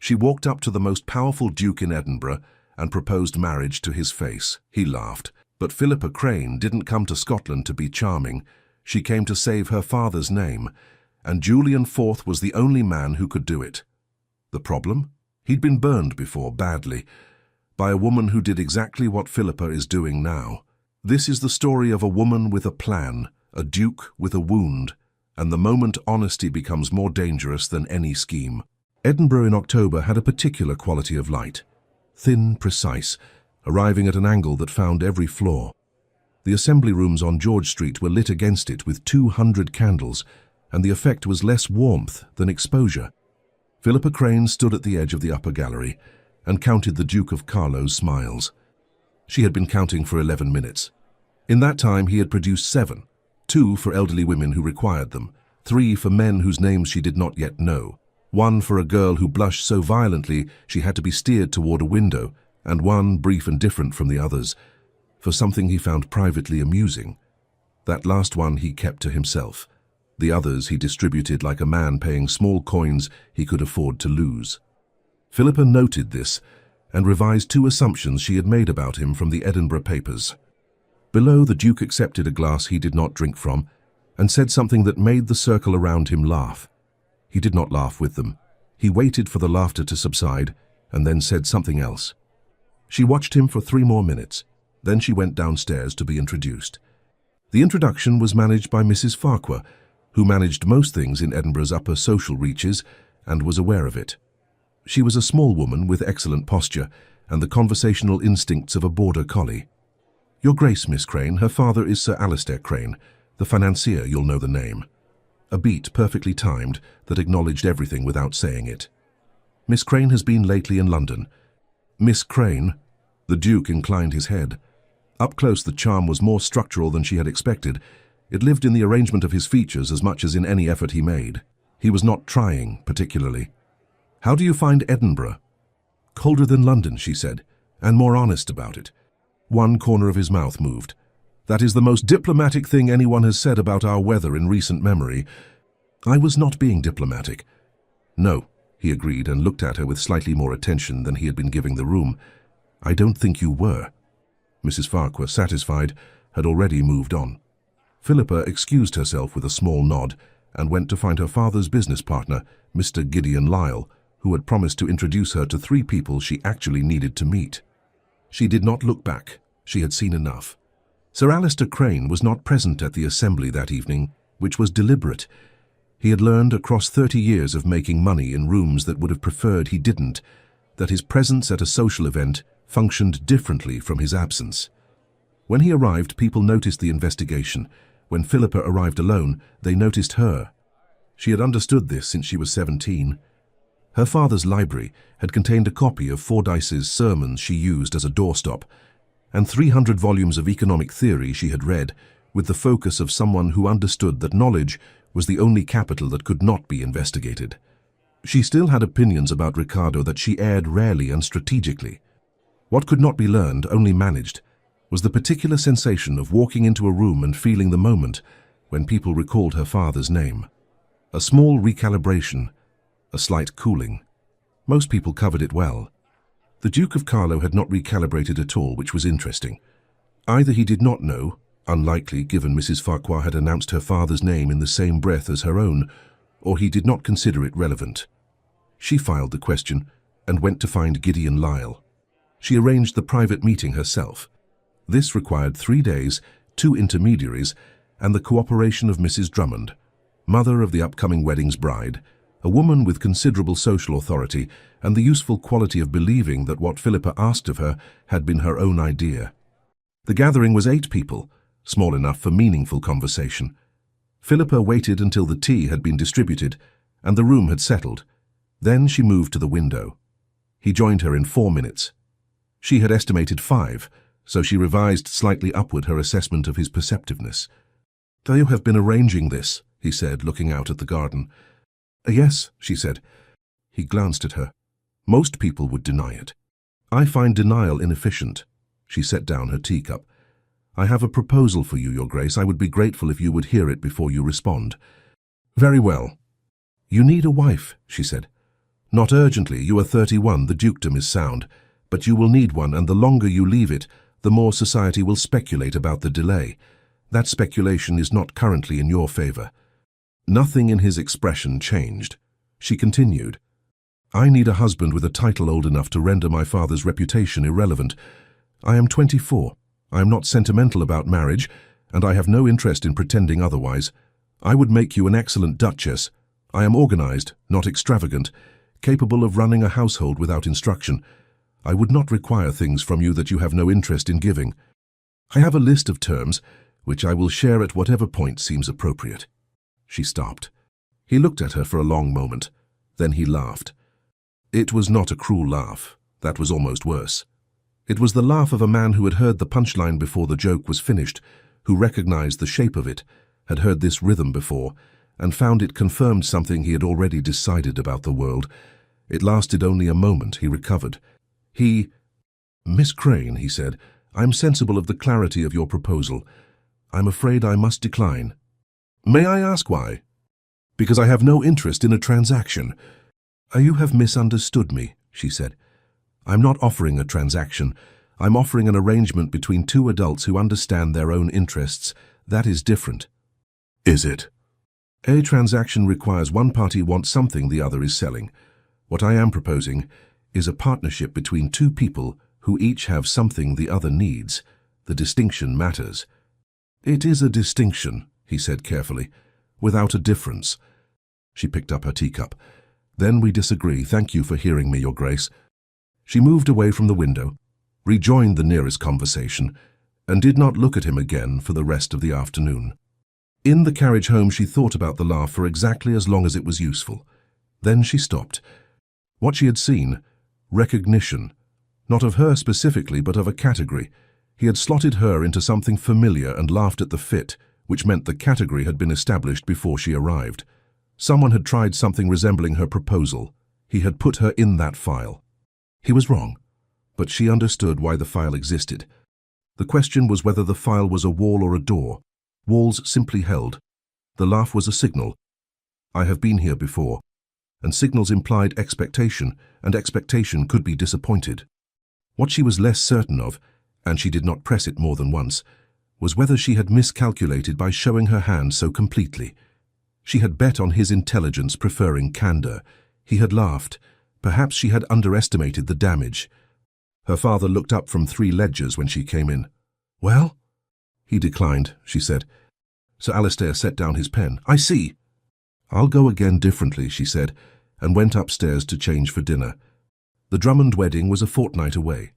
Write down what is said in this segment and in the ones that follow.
She walked up to the most powerful duke in Edinburgh and proposed marriage to his face. He laughed. But Philippa Crane didn't come to Scotland to be charming. She came to save her father's name, and Julian IV was the only man who could do it. The problem? He'd been burned before, badly, by a woman who did exactly what Philippa is doing now. This is the story of a woman with a plan, a duke with a wound, and the moment honesty becomes more dangerous than any scheme. Edinburgh in October had a particular quality of light. Thin, precise, arriving at an angle that found every flaw. The assembly rooms on George Street were lit against it with 200 candles, and the effect was less warmth than exposure. Philippa Crane stood at the edge of the upper gallery and counted the Duke of Carlo's smiles. She had been counting for 11 minutes. In that time he had produced 7, 2 for elderly women who required them, 3 for men whose names she did not yet know, 1 for a girl who blushed so violently she had to be steered toward a window, and 1, brief and different from the others, for something he found privately amusing. That last one he kept to himself. The others he distributed like a man paying small coins he could afford to lose. Philippa noted this and revised 2 assumptions she had made about him from the Edinburgh papers. Below, the Duke accepted a glass he did not drink from and said something that made the circle around him laugh. He did not laugh with them. He waited for the laughter to subside and then said something else. She watched him for 3 more minutes. Then she went downstairs to be introduced. The introduction was managed by Mrs. Farquhar, who managed most things in Edinburgh's upper social reaches and was aware of it. She was a small woman with excellent posture and the conversational instincts of a border collie. "Your Grace, Miss Crane, her father is Sir Alistair Crane, the financier, you'll know the name." A beat perfectly timed that acknowledged everything without saying it. "Miss Crane has been lately in London." "Miss Crane?" The Duke inclined his head. Up close, the charm was more structural than she had expected. It lived in the arrangement of his features as much as in any effort he made. He was not trying, particularly. "How do you find Edinburgh?" "Colder than London," she said, "and more honest about it." One corner of his mouth moved. "That is the most diplomatic thing anyone has said about our weather in recent memory." "I was not being diplomatic." "No," he agreed and looked at her with slightly more attention than he had been giving the room. "I don't think you were." Mrs. Farquhar, satisfied, had already moved on. Philippa excused herself with a small nod and went to find her father's business partner, Mr. Gideon Lyle, who had promised to introduce her to 3 people she actually needed to meet. She did not look back. She had seen enough. Sir Alistair Crane was not present at the assembly that evening, which was deliberate. He had learned across 30 years of making money in rooms that would have preferred he didn't, that his presence at a social event functioned differently from his absence. When he arrived, people noticed the investigation. When Philippa arrived alone, they noticed her. She had understood this since she was 17. Her father's library had contained a copy of Fordyce's sermons she used as a doorstop, and 300 volumes of economic theory she had read, with the focus of someone who understood that knowledge was the only capital that could not be investigated. She still had opinions about Ricardo that she aired rarely and strategically. What could not be learned, only managed, was the particular sensation of walking into a room and feeling the moment when people recalled her father's name. A small recalibration, a slight cooling. Most people covered it well. The Duke of Carlo had not recalibrated at all, which was interesting. Either he did not know, unlikely given Mrs. Farquhar had announced her father's name in the same breath as her own, or he did not consider it relevant. She filed the question and went to find Gideon Lyle. She arranged the private meeting herself. This required 3 days, 2 intermediaries, and the cooperation of Mrs. Drummond, mother of the upcoming wedding's bride, a woman with considerable social authority and the useful quality of believing that what Philippa asked of her had been her own idea. The gathering was 8 people, small enough for meaningful conversation. Philippa waited until the tea had been distributed and the room had settled. Then she moved to the window. He joined her in 4 minutes. She had estimated 5, so she revised slightly upward her assessment of his perceptiveness. "You have been arranging this," he said, looking out at the garden. "Yes," she said. He glanced at her. "Most people would deny it." "I find denial inefficient." She set down her teacup. "I have a proposal for you, Your Grace. I would be grateful if you would hear it before you respond." "Very well." "You need a wife," she said. Not urgently, you are 31, the dukedom is sound, but you will need one, and the longer you leave it, the more society will speculate about the delay. That speculation is not currently in your favor." Nothing in his expression changed. She continued, "I need a husband with a title old enough to render my father's reputation irrelevant. I am 24. I am not sentimental about marriage, and I have no interest in pretending otherwise. I would make you an excellent duchess. I am organized, not extravagant, capable of running a household without instruction. I would not require things from you that you have no interest in giving. I have a list of terms, which I will share at whatever point seems appropriate." She stopped. He looked at her for a long moment. Then he laughed. It was not a cruel laugh. That was almost worse. It was the laugh of a man who had heard the punchline before the joke was finished, who recognized the shape of it, had heard this rhythm before, and found it confirmed something he had already decided about the world. It lasted only a moment. He recovered. "Miss Crane," he said, "I'm sensible of the clarity of your proposal. I'm afraid I must decline." "May I ask why?" "Because I have no interest in a transaction." "You have misunderstood me," she said. "I'm not offering a transaction. I'm offering an arrangement between two adults who understand their own interests. That is different." "Is it?" "A transaction requires one party wants something the other is selling. What I am proposing is a partnership between two people who each have something the other needs. The distinction matters." "It is a distinction," he said carefully, "without a difference." She picked up her teacup. "Then we disagree. Thank you for hearing me, Your Grace." She moved away from the window, rejoined the nearest conversation, and did not look at him again for the rest of the afternoon. In the carriage home, she thought about the laugh for exactly as long as it was useful. Then she stopped. What she had seen, recognition, not of her specifically, but of a category. He had slotted her into something familiar and laughed at the fit, which meant the category had been established before she arrived. Someone had tried something resembling her proposal. He had put her in that file. He was wrong, but she understood why the file existed. The question was whether the file was a wall or a door. Walls simply held. The laugh was a signal. "I have been here before." And signals implied expectation, and expectation could be disappointed. What she was less certain of, and she did not press it more than once, was whether she had miscalculated by showing her hand so completely. She had bet on his intelligence, preferring candor. He had laughed. Perhaps she had underestimated the damage. Her father looked up from 3 ledgers when she came in. "Well?" "He declined," she said. Sir Alistair set down his pen. "I see." "I'll go again differently," she said, and went upstairs to change for dinner. The Drummond wedding was a fortnight away.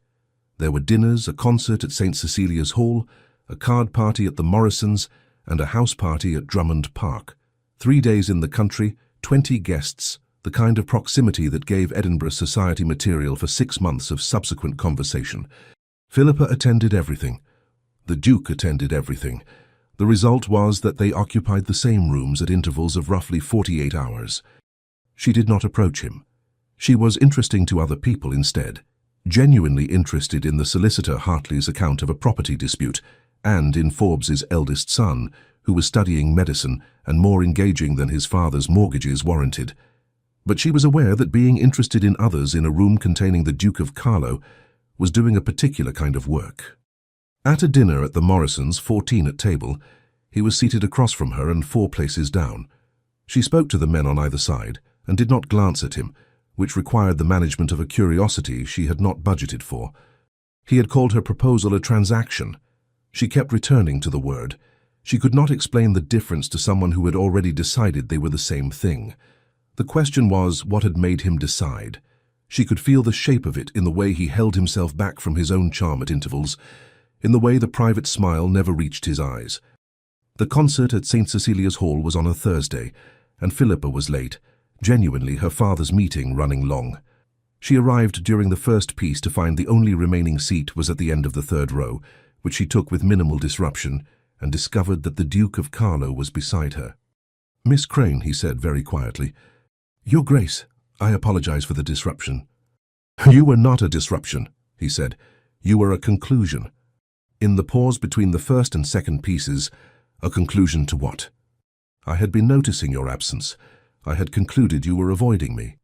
There were dinners, a concert at St. Cecilia's Hall, a card party at the Morrisons, and a house party at Drummond Park. 3 days in the country, 20 guests, the kind of proximity that gave Edinburgh society material for 6 months of subsequent conversation. Philippa attended everything. The Duke attended everything. The result was that they occupied the same rooms at intervals of roughly 48 hours. She did not approach him. She was interesting to other people instead, genuinely interested in the solicitor Hartley's account of a property dispute, and in Forbes's eldest son, who was studying medicine and more engaging than his father's mortgages warranted. But she was aware that being interested in others in a room containing the Duke of Carlo was doing a particular kind of work. At a dinner at the Morrisons, 14 at table, he was seated across from her and 4 places down. She spoke to the men on either side and did not glance at him, which required the management of a curiosity she had not budgeted for. He had called her proposal a transaction. She kept returning to the word. She could not explain the difference to someone who had already decided they were the same thing. The question was, what had made him decide? She could feel the shape of it in the way he held himself back from his own charm at intervals, in the way the private smile never reached his eyes. The concert at St. Cecilia's Hall was on a Thursday, and Philippa was late, genuinely her father's meeting running long. She arrived during the first piece to find the only remaining seat was at the end of the 3rd row, which she took with minimal disruption, and discovered that the Duke of Carlo was beside her. "Miss Crane," he said very quietly. "Your Grace, I apologize for the disruption." "You were not a disruption," he said. "You were a conclusion. In the pause between the first and second pieces, a conclusion to what?" "I had been noticing your absence. I had concluded you were avoiding me."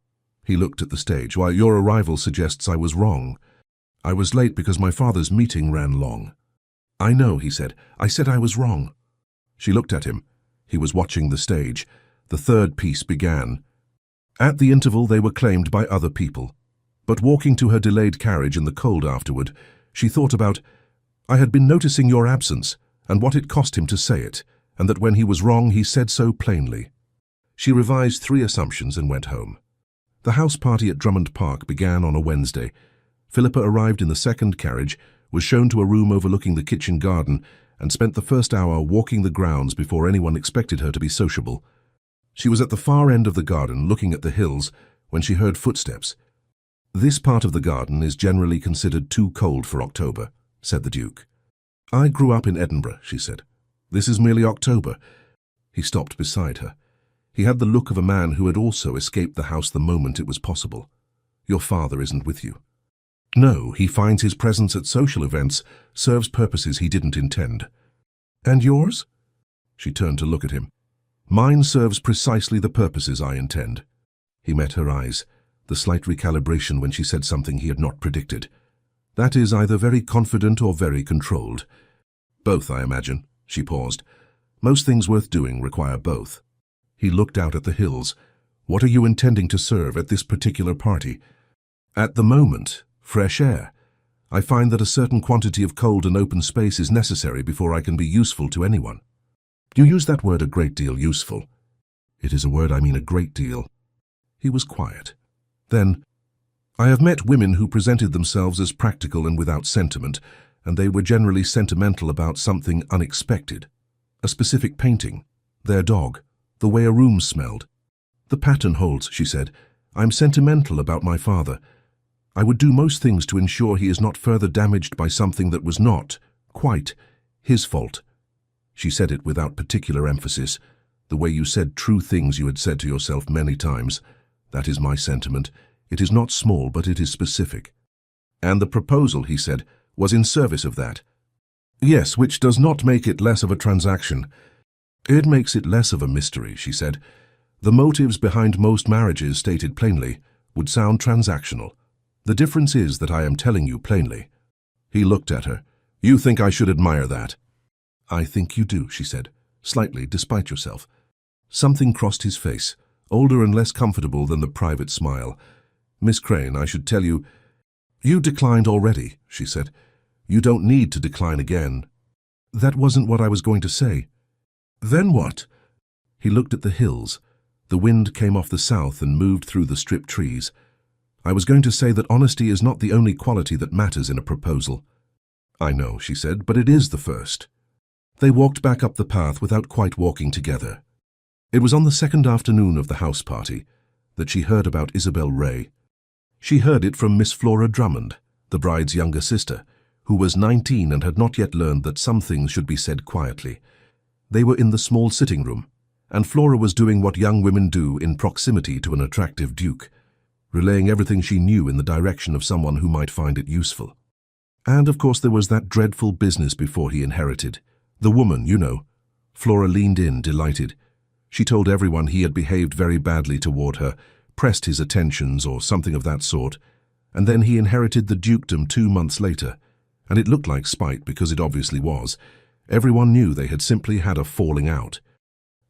He looked at the stage. "Why, your arrival suggests I was wrong. I was late because my father's meeting ran long." "I know," he said. "I said I was wrong." She looked at him. He was watching the stage. The third piece began. At the interval they were claimed by other people. But walking to her delayed carriage in the cold afterward, she thought about, "I had been noticing your absence, and what it cost him to say it, and that when he was wrong he said so plainly." She revised 3 assumptions and went home. The house party at Drummond Park began on a Wednesday. Philippa arrived in the second carriage, was shown to a room overlooking the kitchen garden, and spent the first hour walking the grounds before anyone expected her to be sociable. She was at the far end of the garden, looking at the hills, when she heard footsteps. "This part of the garden is generally considered too cold for October," said the Duke. "I grew up in Edinburgh," she said. "This is merely October." He stopped beside her. He had the look of a man who had also escaped the house the moment it was possible. "Your father isn't with you." "No, he finds his presence at social events serves purposes he didn't intend." "And yours?" She turned to look at him. "Mine serves precisely the purposes I intend." He met her eyes, the slight recalibration when she said something he had not predicted. "That is either very confident or very controlled." "Both, I imagine." She paused. "Most things worth doing require both." He looked out at the hills. "What are you intending to serve at this particular party?" "At the moment, fresh air. I find that a certain quantity of cold and open space is necessary before I can be useful to anyone." "You use that word a great deal, useful." "It is a word I mean a great deal." He was quiet. Then, "I have met women who presented themselves as practical and without sentiment, and they were generally sentimental about something unexpected. A specific painting, their dog, the way a room smelled. The pattern holds," she said. "I'm sentimental about my father. I would do most things to ensure he is not further damaged by something that was not, quite, his fault." She said it without particular emphasis, the way you said true things you had said to yourself many times. "That is my sentiment. It is not small, but it is specific." "And the proposal," he said, "was in service of that." "Yes, which does not make it less of a transaction." "It makes it less of a mystery," she said. "The motives behind most marriages, stated plainly, would sound transactional. The difference is that I am telling you plainly." He looked at her. "You think I should admire that?" "I think you do," she said, slightly despite yourself. Something crossed his face, older and less comfortable than the private smile. "Miss Crane, I should tell you—" "You declined already," she said. "You don't need to decline again." "That wasn't what I was going to say." "Then what?" He looked at the hills. The wind came off the south and moved through the stripped trees. "I was going to say that honesty is not the only quality that matters in a proposal." "I know," she said, "but it is the first." They walked back up the path without quite walking together. It was on the second afternoon of the house party that she heard about Isabel Ray. She heard it from Miss Flora Drummond, the bride's younger sister, who was 19 and had not yet learned that some things should be said quietly. They were in the small sitting room, and Flora was doing what young women do in proximity to an attractive duke, relaying everything she knew in the direction of someone who might find it useful. And of course there was that dreadful business before he inherited. The woman, you know. Flora leaned in, delighted. She told everyone he had behaved very badly toward her, pressed his attentions or something of that sort, and then he inherited the dukedom 2 months later, and it looked like spite because it obviously was. Everyone knew they had simply had a falling out.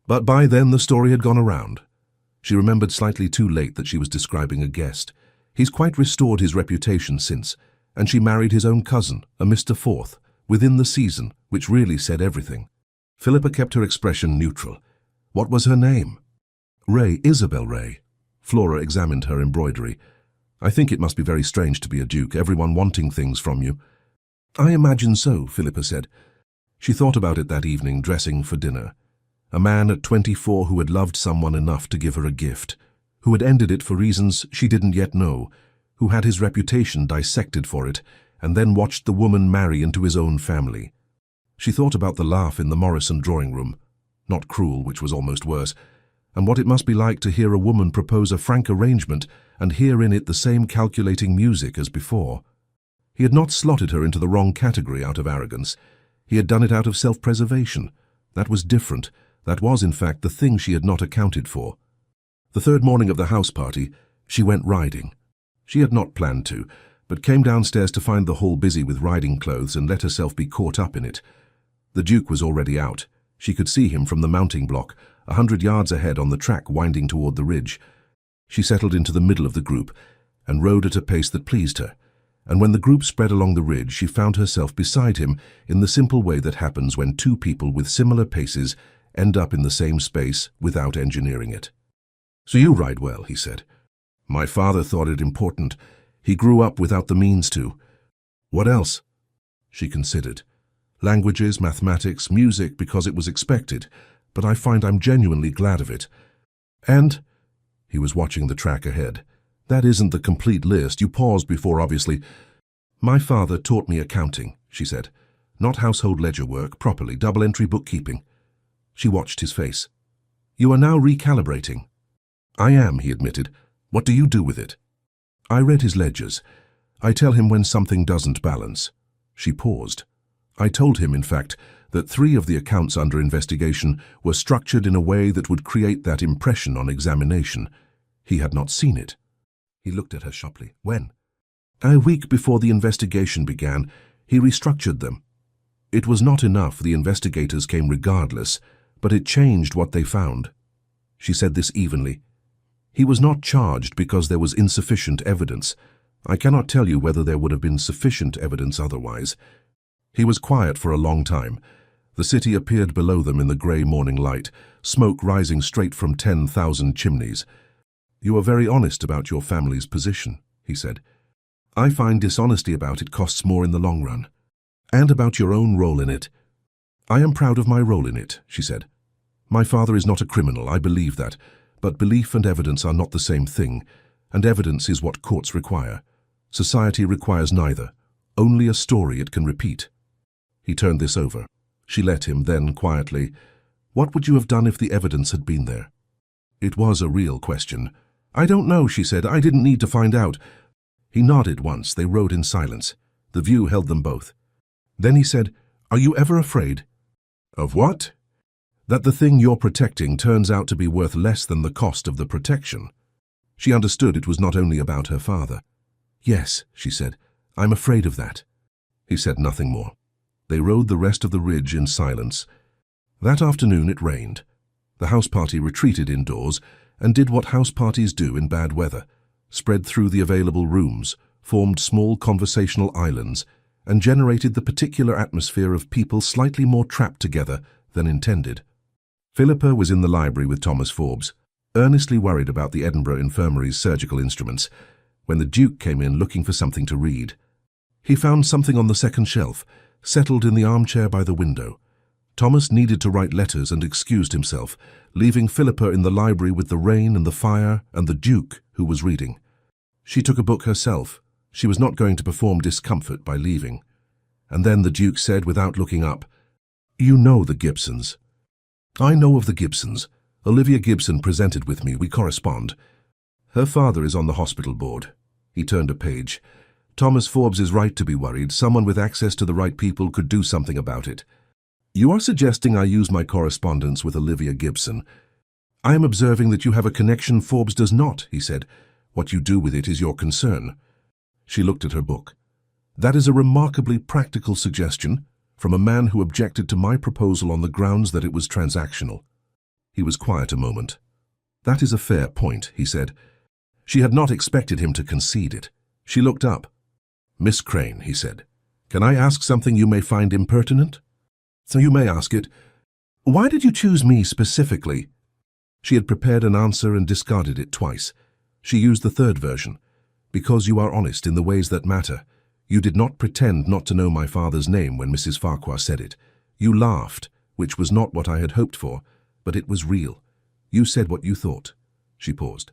But by then the story had gone around. She remembered slightly too late that she was describing a guest. He's quite restored his reputation since, and she married his own cousin, a Mr. Forth, within the season, which really said everything. Philippa kept her expression neutral. What was her name? Ray, Isabel Ray. Flora examined her embroidery. I think it must be very strange to be a duke, everyone wanting things from you. I imagine so, Philippa said. She thought about it that evening, dressing for dinner. A man at 24 who had loved someone enough to give her a gift, who had ended it for reasons she didn't yet know, who had his reputation dissected for it, and then watched the woman marry into his own family. She thought about the laugh in the Morrison drawing room, not cruel, which was almost worse, and what it must be like to hear a woman propose a frank arrangement and hear in it the same calculating music as before. He had not slotted her into the wrong category out of arrogance. He had done it out of self-preservation. That was different. That was, in fact, the thing she had not accounted for. The third morning of the house party, She went riding. She had not planned to, but came downstairs to find the hall busy with riding clothes and let herself be caught up in it. The Duke was already out. She could see him from the mounting block, 100 yards ahead on the track winding toward the ridge. She settled into the middle of the group and rode at a pace that pleased her, and when the group spread along the ridge, she found herself beside him in the simple way that happens when two people with similar paces end up in the same space without engineering it. "So you ride well," he said. "My father thought it important. He grew up without the means to." "What else?" She considered. "Languages, mathematics, music, because it was expected, but I find I'm genuinely glad of it. And," he was watching the track ahead, "that isn't the complete list. You paused before, obviously." "My father taught me accounting," she said. "Not household ledger work, properly, double-entry bookkeeping." She watched his face. "You are now recalibrating." "I am," he admitted. "What do you do with it?" "I read his ledgers. I tell him when something doesn't balance." She paused. "I told him, in fact, that 3 of the accounts under investigation were structured in a way that would create that impression on examination. He had not seen it." He looked at her sharply. "When?" "A week before the investigation began. He restructured them. It was not enough. The investigators came regardless, but it changed what they found." She said this evenly. "He was not charged because there was insufficient evidence. I cannot tell you whether there would have been sufficient evidence otherwise." He was quiet for a long time. The city appeared below them in the grey morning light, smoke rising straight from 10,000 chimneys. "You are very honest about your family's position," he said. "I find dishonesty about it costs more in the long run. And about your own role in it." "I am proud of my role in it," she said. "My father is not a criminal, I believe that, but belief and evidence are not the same thing, and evidence is what courts require. Society requires neither, only a story it can repeat." He turned this over. She let him, then quietly, "What would you have done if the evidence had been there?" It was a real question. "I don't know," she said. "I didn't need to find out." He nodded once. They rode in silence. The view held them both. Then he said, "Are you ever afraid?" "Of what?" "That the thing you're protecting turns out to be worth less than the cost of the protection." She understood it was not only about her father. "Yes," she said, "I'm afraid of that." He said nothing more. They rode the rest of the ridge in silence. That afternoon it rained. The house party retreated indoors and did what house parties do in bad weather, spread through the available rooms, formed small conversational islands, and generated the particular atmosphere of people slightly more trapped together than intended. Philippa was in the library with Thomas Forbes, earnestly worried about the Edinburgh Infirmary's surgical instruments, when the Duke came in looking for something to read. He found something on the second shelf, settled in the armchair by the window. Thomas needed to write letters and excused himself, leaving Philippa in the library with the rain and the fire and the Duke, who was reading. She took a book herself. She was not going to perform discomfort by leaving. And then the Duke said, without looking up, "You know the Gibsons." "I know of the Gibsons. Olivia Gibson presented with me. We correspond. Her father is on the hospital board." He turned a page. "Thomas Forbes is right to be worried. Someone with access to the right people could do something about it." "You are suggesting I use my correspondence with Olivia Gibson." "I am observing that you have a connection Forbes does not," he said. "What you do with it is your concern." She looked at her book. "That is a remarkably practical suggestion from a man who objected to my proposal on the grounds that it was transactional." He was quiet a moment. "That is a fair point," he said. She had not expected him to concede it. She looked up. "Miss Crane," he said, "can I ask something you may find impertinent?" "So you may ask it." "Why did you choose me specifically?" She had prepared an answer and discarded it twice. She used the third version. "Because you are honest in the ways that matter. You did not pretend not to know my father's name when Mrs. Farquhar said it. You laughed, which was not what I had hoped for, but it was real. You said what you thought." She paused.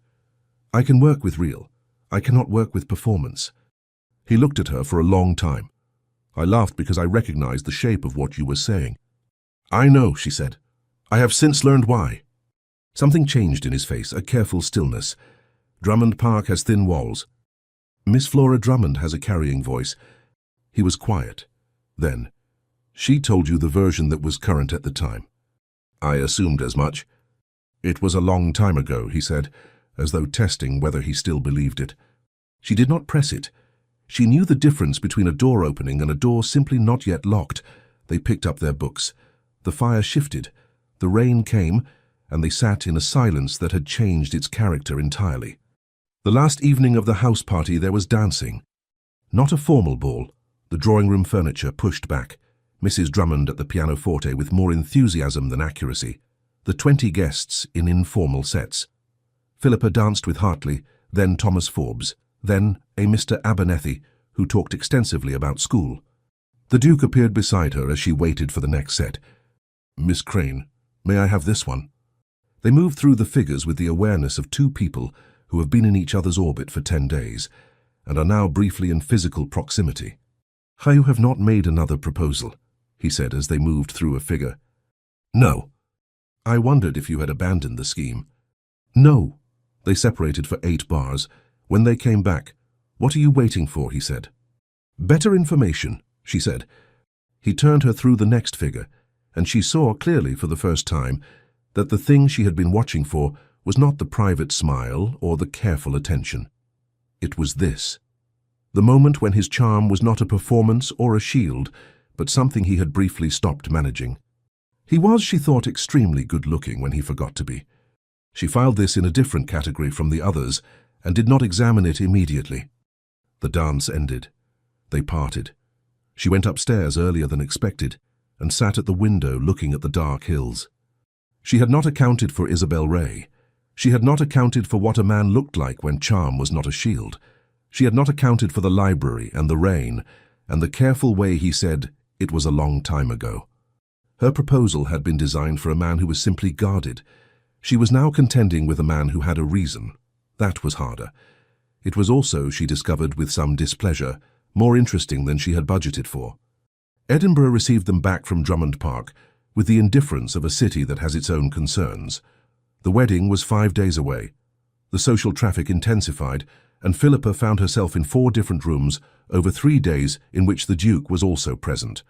"I can work with real. I cannot work with performance." He looked at her for a long time. "I laughed because I recognized the shape of what you were saying." "I know," she said. "I have since learned why." Something changed in his face, a careful stillness. "Drummond Park has thin walls. Miss Flora Drummond has a carrying voice." He was quiet. Then, "She told you the version that was current at the time." "I assumed as much." "It was a long time ago," he said. as though testing whether he still believed it. She did not press it. She knew the difference between a door opening and a door simply not yet locked. They picked up their books. The fire shifted. The rain came, and they sat in a silence that had changed its character entirely. The last evening of the house party there was dancing. Not a formal ball. The drawing-room furniture pushed back. Mrs. Drummond at the pianoforte with more enthusiasm than accuracy. The 20 guests in informal sets. Philippa danced with Hartley, then Thomas Forbes, then a Mr. Abernethy, who talked extensively about school. The Duke appeared beside her as she waited for the next set. "Miss Crane, may I have this one?" They moved through the figures with the awareness of two people who have been in each other's orbit for 10 days and are now briefly in physical proximity. "You have not made another proposal," he said as they moved through a figure. "No." "I wondered if you had abandoned the scheme." "No." They separated for 8 bars. When they came back, "What are you waiting for?" he said. "Better information," she said. He turned her through the next figure, and she saw clearly for the first time that the thing she had been watching for was not the private smile or the careful attention. It was this. The moment when his charm was not a performance or a shield, but something he had briefly stopped managing. He was, she thought, extremely good-looking when he forgot to be. She filed this in a different category from the others and did not examine it immediately. The dance ended. They parted. She went upstairs earlier than expected and sat at the window looking at the dark hills. She had not accounted for Isabel Ray. She had not accounted for what a man looked like when charm was not a shield. She had not accounted for the library and the rain and the careful way he said it was a long time ago. Her proposal had been designed for a man who was simply guarded. She was now contending with a man who had a reason. That was harder. It was also, she discovered with some displeasure, more interesting than she had budgeted for. Edinburgh received them back from Drummond Park with the indifference of a city that has its own concerns. The wedding was 5 days away. The social traffic intensified, and Philippa found herself in 4 different rooms over 3 days in which the Duke was also present.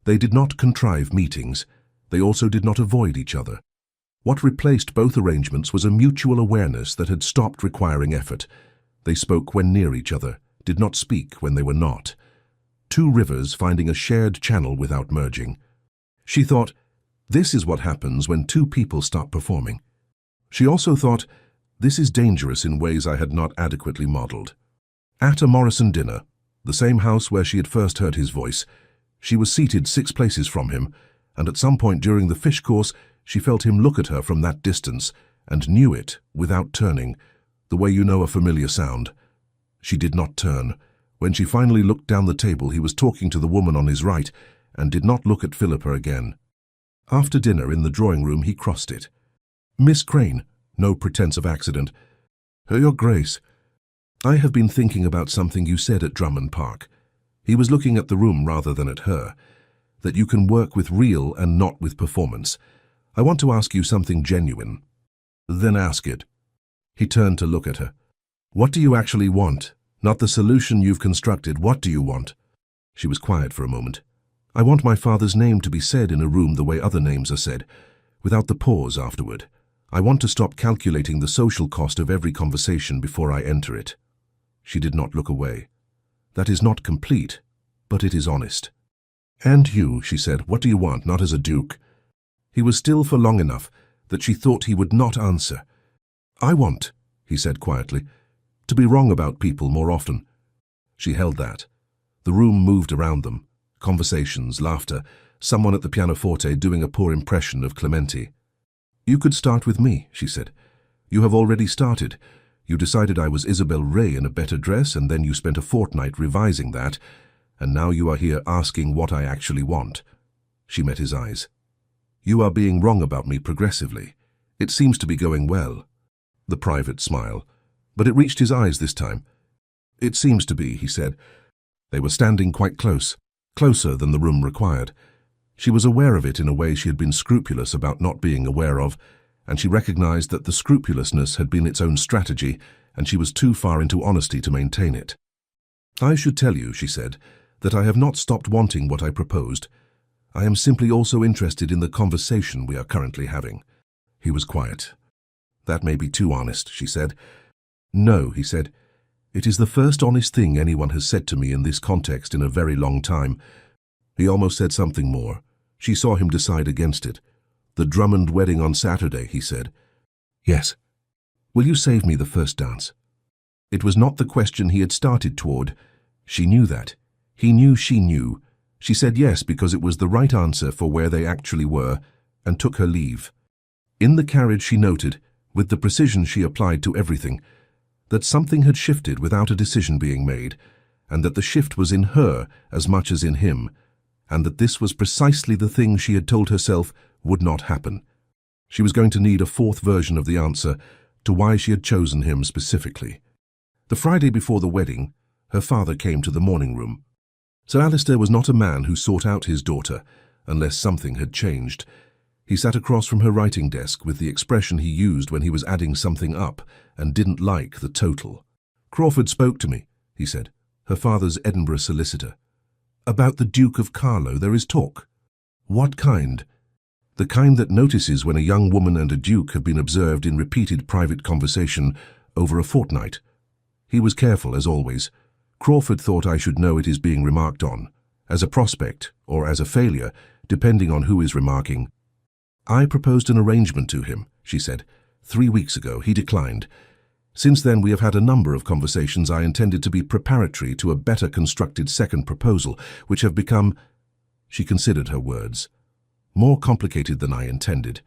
They did not contrive meetings. They also did not avoid each other. What replaced both arrangements was a mutual awareness that had stopped requiring effort. They spoke when near each other, did not speak when they were not. 2 rivers finding a shared channel without merging. She thought, this is what happens when 2 people stop performing. She also thought, this is dangerous in ways I had not adequately modeled. At a Morrison dinner, the same house where she had first heard his voice, she was seated 6 places from him, and at some point during the fish course, she felt him look at her from that distance and knew it without turning, the way you know a familiar sound. She did not turn. When she finally looked down the table, he was talking to the woman on his right and did not look at Philippa again. After dinner in the drawing room, he crossed it. "Miss Crane," no pretense of accident. "Your Grace, I have been thinking about something you said at Drummond Park." He was looking at the room rather than at her. "That you can work with real and not with performance. I want to ask you something genuine." "Then ask it." He turned to look at her. "What do you actually want? Not the solution you've constructed. What do you want?" She was quiet for a moment. "I want my father's name to be said in a room the way other names are said, without the pause afterward. I want to stop calculating the social cost of every conversation before I enter it." She did not look away. "That is not complete, but it is honest." "And you," she said, "what do you want, not as a duke?" He was still for long enough that she thought he would not answer. "I want," he said quietly, "to be wrong about people more often." She held that. The room moved around them. Conversations, laughter, someone at the pianoforte doing a poor impression of Clementi. "You could start with me," she said. "You have already started. You decided I was Isabel Ray in a better dress, and then you spent a fortnight revising that, and now you are here asking what I actually want." She met his eyes. "You are being wrong about me progressively. It seems to be going well." The private smile. But it reached his eyes this time. "It seems to be," he said. They were standing quite close, closer than the room required. She was aware of it in a way she had been scrupulous about not being aware of, and she recognized that the scrupulousness had been its own strategy, and she was too far into honesty to maintain it. "I should tell you," she said, "that I have not stopped wanting what I proposed. I am simply also interested in the conversation we are currently having." He was quiet. That may be too honest, she said. No, he said. It is the first honest thing anyone has said to me in this context in a very long time. He almost said something more. She saw him decide against it. The Drummond wedding on Saturday, he said. Yes. Will you save me the first dance? It was not the question he had started toward. She knew that. He knew she knew. She said yes because it was the right answer for where they actually were, and took her leave. In the carriage she noted, with the precision she applied to everything, that something had shifted without a decision being made, and that the shift was in her as much as in him, and that this was precisely the thing she had told herself would not happen. She was going to need a fourth version of the answer to why she had chosen him specifically. The Friday before the wedding, her father came to the morning room. Sir Alistair was not a man who sought out his daughter unless something had changed. He sat across from her writing desk with the expression he used when he was adding something up and didn't like the total. Crawford spoke to me, he said, her father's Edinburgh solicitor. About the Duke of Carlo there is talk. What kind? The kind that notices when a young woman and a duke have been observed in repeated private conversation over a fortnight. He was careful, as always. Crawford thought I should know it is being remarked on, as a prospect or as a failure, depending on who is remarking. I proposed an arrangement to him, she said. 3 weeks ago, he declined. Since then we have had a number of conversations I intended to be preparatory to a better constructed second proposal, which have become, she considered her words, more complicated than I intended.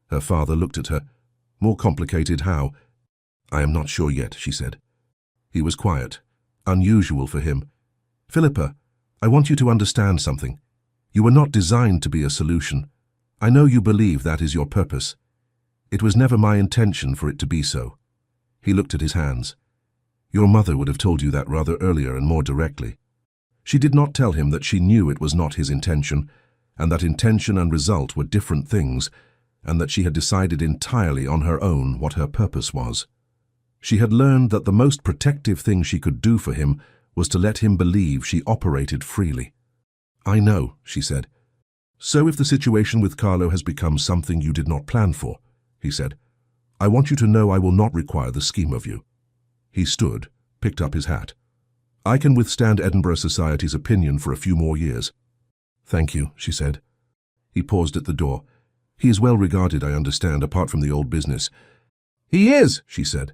Her father looked at her. More complicated how? I am not sure yet, she said. He was quiet, unusual for him. Philippa, I want you to understand something. You were not designed to be a solution. I know you believe that is your purpose. It was never my intention for it to be so. He looked at his hands. Your mother would have told you that rather earlier and more directly. She did not tell him that she knew it was not his intention, and that intention and result were different things, and that she had decided entirely on her own what her purpose was. She had learned that the most protective thing she could do for him was to let him believe she operated freely. I know, she said. So if the situation with Carlo has become something you did not plan for, he said, I want you to know I will not require the scheme of you. He stood, picked up his hat. I can withstand Edinburgh society's opinion for a few more years. Thank you, she said. He paused at the door. He is well regarded, I understand, apart from the old business. He is, she said.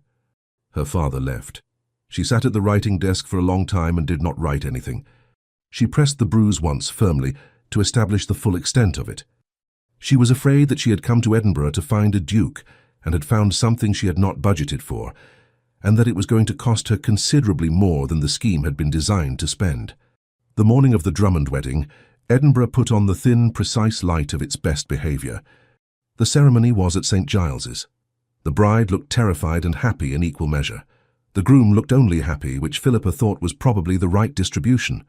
Her father left. She sat at the writing desk for a long time and did not write anything. She pressed the bruise once firmly to establish the full extent of it. She was afraid that she had come to Edinburgh to find a duke and had found something she had not budgeted for, and that it was going to cost her considerably more than the scheme had been designed to spend. The morning of the Drummond wedding, Edinburgh put on the thin, precise light of its best behaviour. The ceremony was at St. Giles's. The bride looked terrified and happy in equal measure. The groom looked only happy, which Philippa thought was probably the right distribution.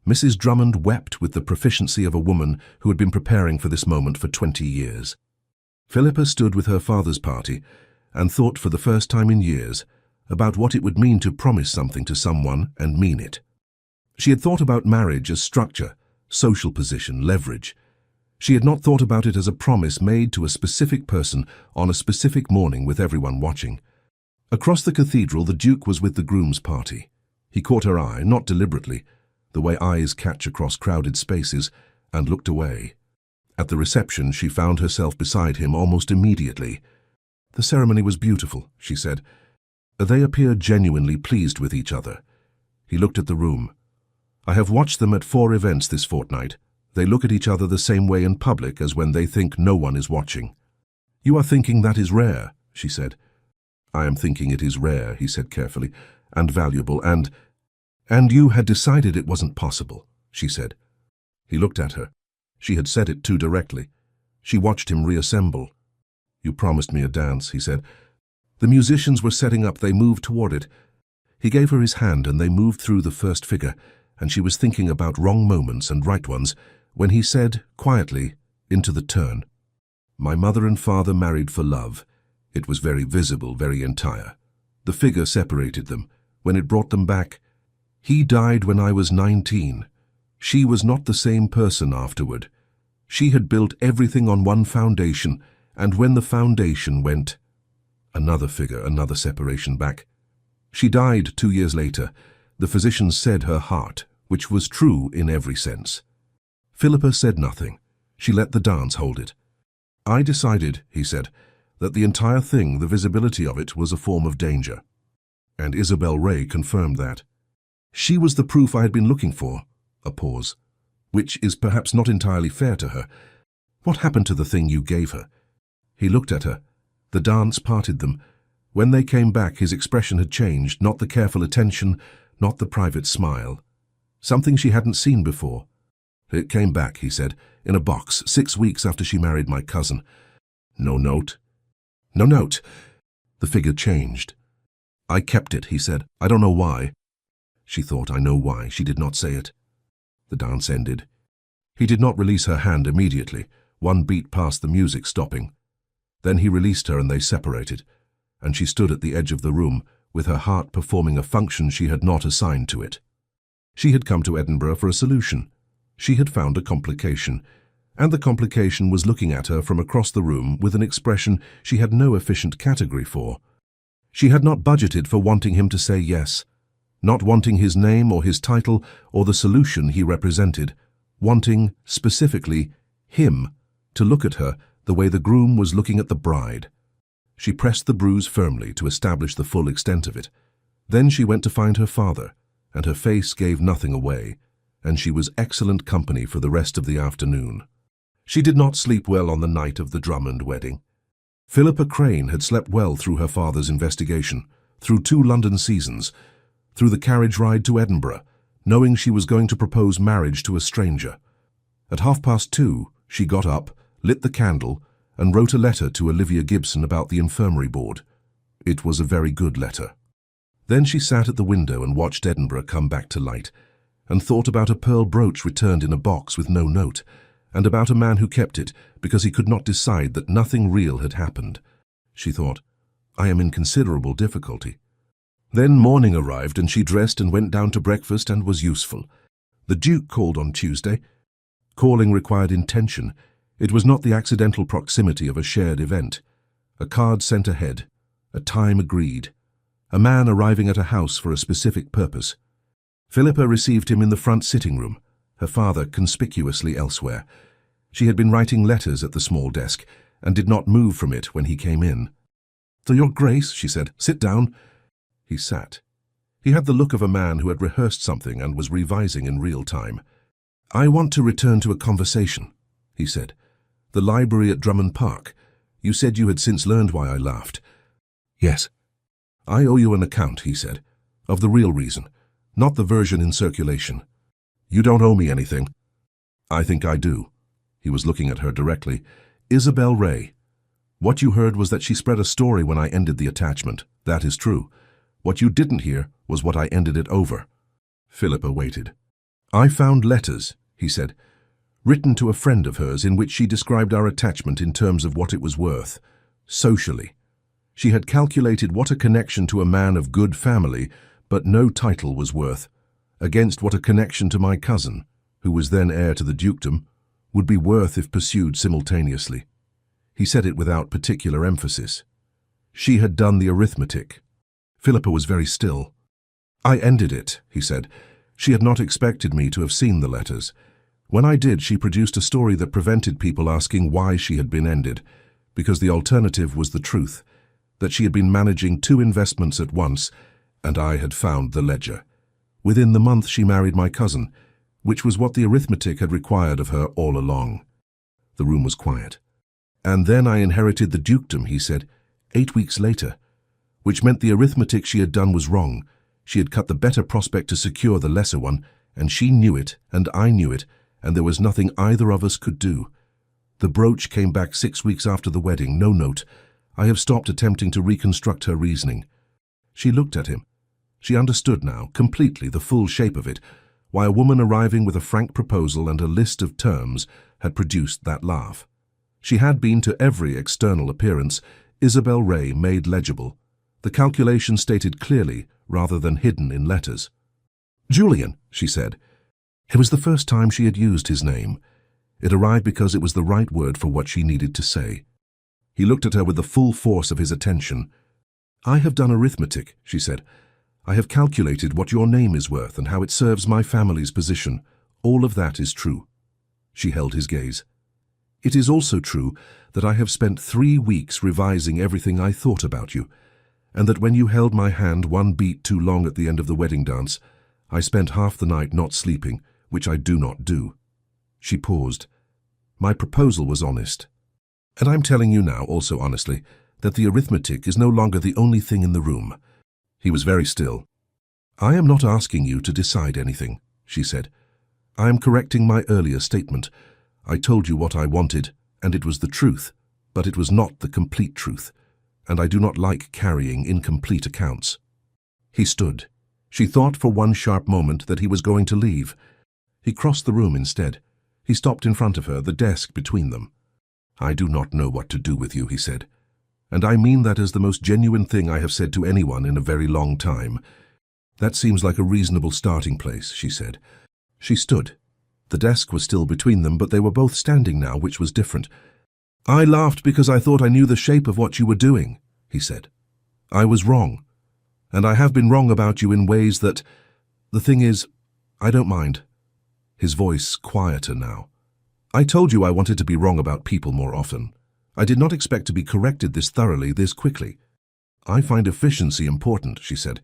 Mrs. Drummond wept with the proficiency of a woman who had been preparing for this moment for 20 years. Philippa stood with her father's party and thought for the first time in years about what it would mean to promise something to someone and mean it. She had thought about marriage as structure, social position, leverage. She had not thought about it as a promise made to a specific person on a specific morning with everyone watching. Across the cathedral, the Duke was with the groom's party. He caught her eye, not deliberately, the way eyes catch across crowded spaces, and looked away. At the reception, she found herself beside him almost immediately. The ceremony was beautiful, she said. They appeared genuinely pleased with each other. He looked at the room. I have watched them at 4 events this fortnight. They look at each other the same way in public as when they think no one is watching. You are thinking that is rare, she said. I am thinking it is rare, he said carefully, and valuable, and you had decided it wasn't possible, she said. He looked at her. She had said it too directly. She watched him reassemble. You promised me a dance, he said. The musicians were setting up. They moved toward it. He gave her his hand and they moved through the first figure, and she was thinking about wrong moments and right ones when he said, quietly, into the turn, My mother and father married for love. It was very visible, very entire. The figure separated them. When it brought them back, he died when I was 19. She was not the same person afterward. She had built everything on one foundation, and when the foundation went, Another figure, another separation back. She died 2 years later. The physicians said her heart, which was true in every sense. Philippa said nothing. She let the dance hold it. I decided, he said, that the entire thing, the visibility of it, was a form of danger. And Isabel Ray confirmed that. She was the proof I had been looking for. A pause. Which is perhaps not entirely fair to her. What happened to the thing you gave her? He looked at her. The dance parted them. When they came back, his expression had changed, not the careful attention, not the private smile. Something she hadn't seen before. It came back, he said, in a box, 6 weeks after she married my cousin. No note. No note. The figure changed. I kept it, he said. I don't know why. She thought, I know why. She did not say it. The dance ended. He did not release her hand immediately, 1 beat past the music stopping. Then he released her and they separated, and she stood at the edge of the room, with her heart performing a function she had not assigned to it. She had come to Edinburgh for a solution. She had found a complication, and the complication was looking at her from across the room with an expression she had no efficient category for. She had not budgeted for wanting him to say yes, not wanting his name or his title or the solution he represented, wanting, specifically, him to look at her the way the groom was looking at the bride. She pressed the bruise firmly to establish the full extent of it. Then she went to find her father, and her face gave nothing away, and she was excellent company for the rest of the afternoon. She did not sleep well on the night of the Drummond wedding. Philippa Crane had slept well through her father's investigation, through 2 London seasons, through the carriage ride to Edinburgh, knowing she was going to propose marriage to a stranger. At 2:30, she got up, lit the candle, and wrote a letter to Olivia Gibson about the infirmary board. It was a very good letter. Then she sat at the window and watched Edinburgh come back to light, and thought about a pearl brooch returned in a box with no note, and about a man who kept it because he could not decide that nothing real had happened. She thought, I am in considerable difficulty. Then morning arrived and she dressed and went down to breakfast and was useful. The Duke called on Tuesday. Calling required intention. It was not the accidental proximity of a shared event. A card sent ahead, a time agreed, a man arriving at a house for a specific purpose. Philippa received him in the front sitting room, her father conspicuously elsewhere. She had been writing letters at the small desk and did not move from it when he came in. "To your grace," she said, "sit down." He sat. He had the look of a man who had rehearsed something and was revising in real time. "I want to return to a conversation," he said. "The library at Drummond Park. You said you had since learned why I laughed." "Yes." "I owe you an account," he said, "of the real reason, not the version in circulation." "You don't owe me anything." "I think I do." He was looking at her directly. "Isabel Ray. What you heard was that she spread a story when I ended the attachment. That is true. What you didn't hear was what I ended it over." Philippa waited. "I found letters," he said, "written to a friend of hers in which she described our attachment in terms of what it was worth, socially. She had calculated what a connection to a man of good family, but no title was worth, against what a connection to my cousin, who was then heir to the dukedom, would be worth if pursued simultaneously." He said it without particular emphasis. She had done the arithmetic. Philippa was very still. "I ended it," he said. She had not expected me to have seen the letters. When I did, she produced a story that prevented people asking why she had been ended, because the alternative was the truth, that she had been managing 2 investments at once, and I had found the ledger. Within the month she married my cousin, which was what the arithmetic had required of her all along. The room was quiet. "And then I inherited the dukedom," he said, 8 weeks later, which meant the arithmetic she had done was wrong. She had cut the better prospect to secure the lesser one, and she knew it, and I knew it, and there was nothing either of us could do. The brooch came back 6 weeks after the wedding, no note. I have stopped attempting to reconstruct her reasoning. She looked at him. She understood now, completely, the full shape of it, why a woman arriving with a frank proposal and a list of terms had produced that laugh. She had been, to every external appearance, Isabel Ray made legible. The calculation stated clearly, rather than hidden in letters. "Julian," she said. It was the first time she had used his name. It arrived because it was the right word for what she needed to say. He looked at her with the full force of his attention. "I have done arithmetic," she said. "I have calculated what your name is worth and how it serves my family's position. All of that is true." She held his gaze. "It is also true that I have spent 3 weeks revising everything I thought about you, and that when you held my hand one beat too long at the end of the wedding dance, I spent half the night not sleeping, which I do not do." She paused. "My proposal was honest. And I'm telling you now, also honestly, that the arithmetic is no longer the only thing in the room." He was very still. "I am not asking you to decide anything," she said. "I am correcting my earlier statement. I told you what I wanted, and it was the truth, but it was not the complete truth, and I do not like carrying incomplete accounts." He stood. She thought for one sharp moment that he was going to leave. He crossed the room instead. He stopped in front of her, the desk between them. "I do not know what to do with you," he said. "And I mean that as the most genuine thing I have said to anyone in a very long time." "That seems like a reasonable starting place," she said. She stood. The desk was still between them, but they were both standing now, which was different. "I laughed because I thought I knew the shape of what you were doing," he said. "I was wrong. And I have been wrong about you in ways that... The thing is, I don't mind." His voice quieter now. "I told you I wanted to be wrong about people more often. I did not expect to be corrected this thoroughly, this quickly. I find efficiency important," she said.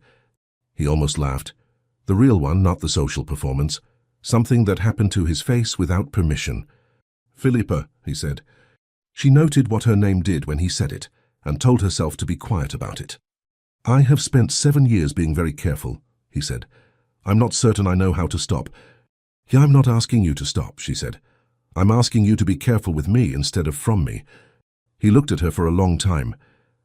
He almost laughed. The real one, not the social performance. Something that happened to his face without permission. "Philippa," he said. She noted what her name did when he said it, and told herself to be quiet about it. "I have spent 7 years being very careful," he said. "I'm not certain I know how to stop." "Yeah, I'm not asking you to stop," she said. "I'm asking you to be careful with me instead of from me." He looked at her for a long time.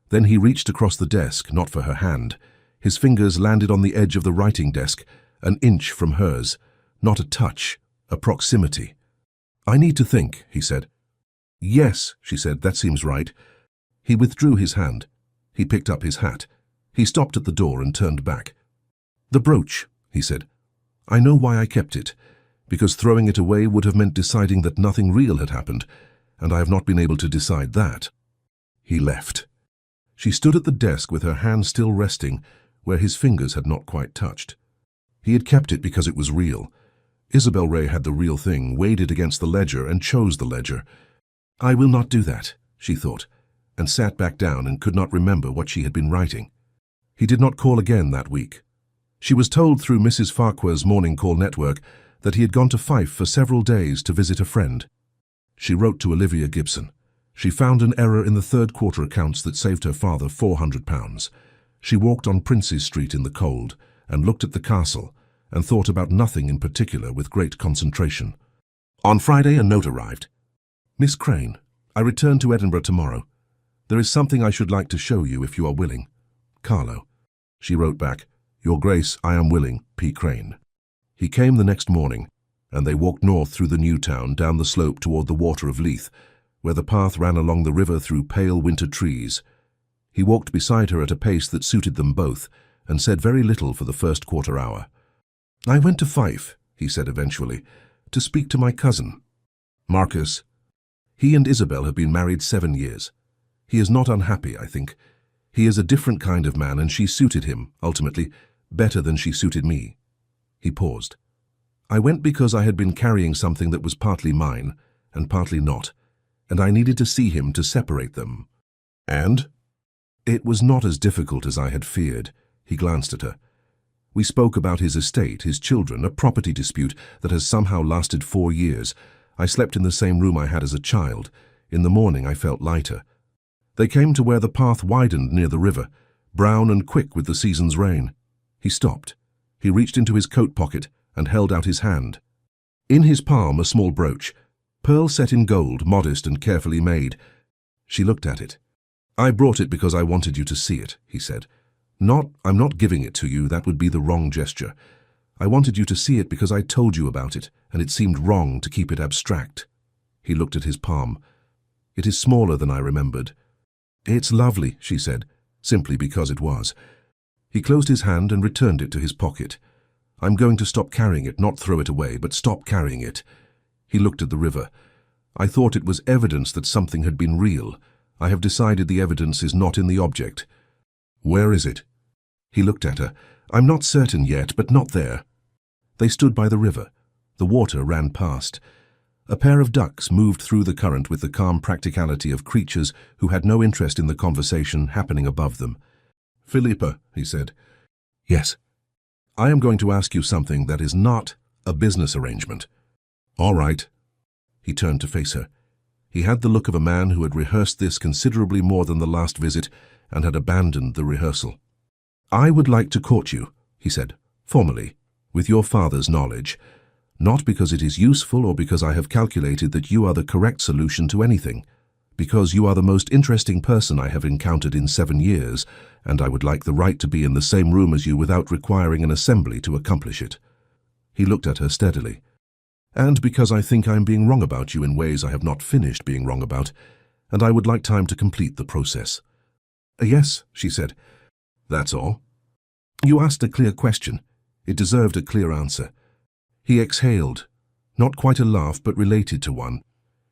Then he reached across the desk, not for her hand. His fingers landed on the edge of the writing desk, an inch from hers. Not a touch, a proximity. "I need to think," he said. "Yes," she said, "that seems right." He withdrew his hand. He picked up his hat. He stopped at the door and turned back. "The brooch," he said. "I know why I kept it, because throwing it away would have meant deciding that nothing real had happened, and I have not been able to decide that." He left. She stood at the desk with her hand still resting where his fingers had not quite touched. He had kept it because it was real. Isabel Ray had the real thing, weighed it against the ledger, and chose the ledger. "I will not do that," she thought, and sat back down and could not remember what she had been writing. He did not call again that week. She was told through Mrs. Farquhar's morning call network that he had gone to Fife for several days to visit a friend. She wrote to Olivia Gibson. She found an error in the third quarter accounts that saved her father £400. She walked on Princes Street in the cold and looked at the castle and thought about nothing in particular with great concentration. On Friday a note arrived. "Miss Crane, I return to Edinburgh tomorrow. There is something I should like to show you if you are willing. Carlo." She wrote back, "Your Grace, I am willing, P. Crane." He came the next morning, and they walked north through the new town down the slope toward the water of Leith, where the path ran along the river through pale winter trees. He walked beside her at a pace that suited them both, and said very little for the first quarter hour. "I went to Fife," he said eventually, "to speak to my cousin, Marcus. He and Isabel have been married 7 years. He is not unhappy, I think. He is a different kind of man, and she suited him, ultimately, better than she suited me." He paused. "I went because I had been carrying something that was partly mine, and partly not, and I needed to see him to separate them." "And?" "It was not as difficult as I had feared." He glanced at her. "We spoke about his estate, his children, a property dispute that has somehow lasted 4 years. I slept in the same room I had as a child. In the morning I felt lighter. They came to where the path widened near the river, brown and quick with the season's rain." He stopped. He reached into his coat pocket and held out his hand. In his palm a small brooch, pearl set in gold, modest and carefully made. She looked at it. "I brought it because I wanted you to see it," he said. I'm not giving it to you, that would be the wrong gesture. I wanted you to see it because I told you about it, and it seemed wrong to keep it abstract." He looked at his palm. "It is smaller than I remembered." "It's lovely," she said, simply because it was. He closed his hand and returned it to his pocket. "I'm going to stop carrying it, not throw it away, but stop carrying it." He looked at the river. "I thought it was evidence that something had been real. I have decided the evidence is not in the object. Where is it? He looked at her. I'm not certain yet, but not there. They stood by the river. The water ran past. A pair of ducks moved through the current with the calm practicality of creatures who had no interest in the conversation happening above them. Philippa, he said. Yes. I am going to ask you something that is not a business arrangement. All right. He turned to face her. He had the look of a man who had rehearsed this considerably more than the last visit and had abandoned the rehearsal. I would like to court you, he said, formally, with your father's knowledge, not because it is useful or because I have calculated that you are the correct solution to anything, because you are the most interesting person I have encountered in 7 years, and I would like the right to be in the same room as you without requiring an assembly to accomplish it. He looked at her steadily. And because I think I am being wrong about you in ways I have not finished being wrong about, and I would like time to complete the process. Yes, she said. That's all. You asked a clear question. It deserved a clear answer. He exhaled, not quite a laugh but related to one.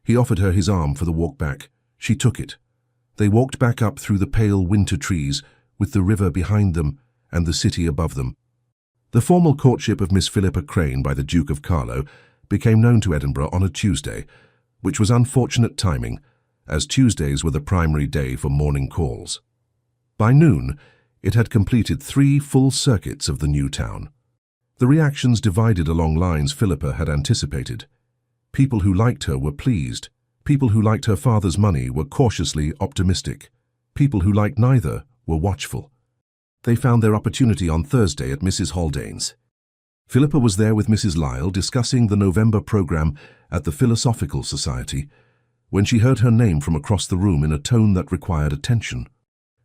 He offered her his arm for the walk back. She took it. They walked back up through the pale winter trees, with the river behind them and the city above them. The formal courtship of Miss Philippa Crane by the Duke of Carlo became known to Edinburgh on a Tuesday, which was unfortunate timing, as Tuesdays were the primary day for morning calls. By noon, it had completed 3 full circuits of the new town. The reactions divided along lines Philippa had anticipated. People who liked her were pleased. People who liked her father's money were cautiously optimistic. People who liked neither were watchful. They found their opportunity on Thursday at Mrs. Haldane's. Philippa was there with Mrs. Lyle discussing the November program at the Philosophical Society, when she heard her name from across the room in a tone that required attention.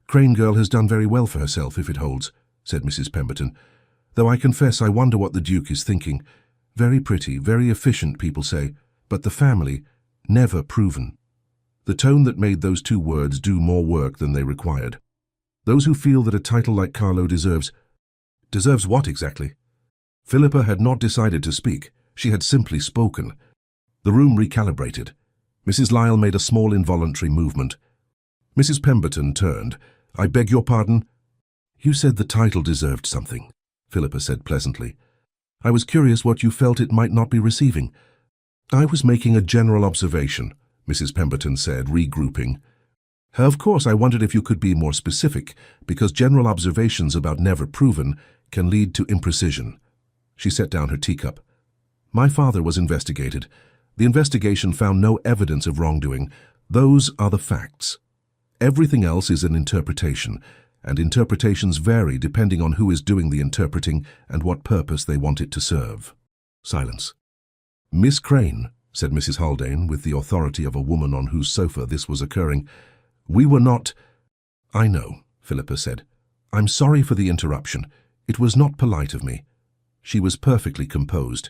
Crane girl has done very well for herself, if it holds, said Mrs. Pemberton, though I confess I wonder what the Duke is thinking. Very pretty, very efficient, people say, but the family, never proven. The tone that made those 2 words do more work than they required. Those who feel that a title like Carlo deserves what exactly? Philippa had not decided to speak. She had simply spoken. The room recalibrated. Mrs. Lyle made a small involuntary movement. Mrs. Pemberton turned. I beg your pardon? You said the title deserved something, Philippa said pleasantly. I was curious what you felt it might not be receiving. I was making a general observation, Mrs. Pemberton said, regrouping. Of course, I wondered if you could be more specific, because general observations about never proven can lead to imprecision. She set down her teacup. My father was investigated. The investigation found no evidence of wrongdoing. Those are the facts. Everything else is an interpretation, and interpretations vary depending on who is doing the interpreting and what purpose they want it to serve. Silence. Miss Crane, said Mrs. Haldane, with the authority of a woman on whose sofa this was occurring, we were not— I know, Philippa said. I'm sorry for the interruption. It was not polite of me. She was perfectly composed.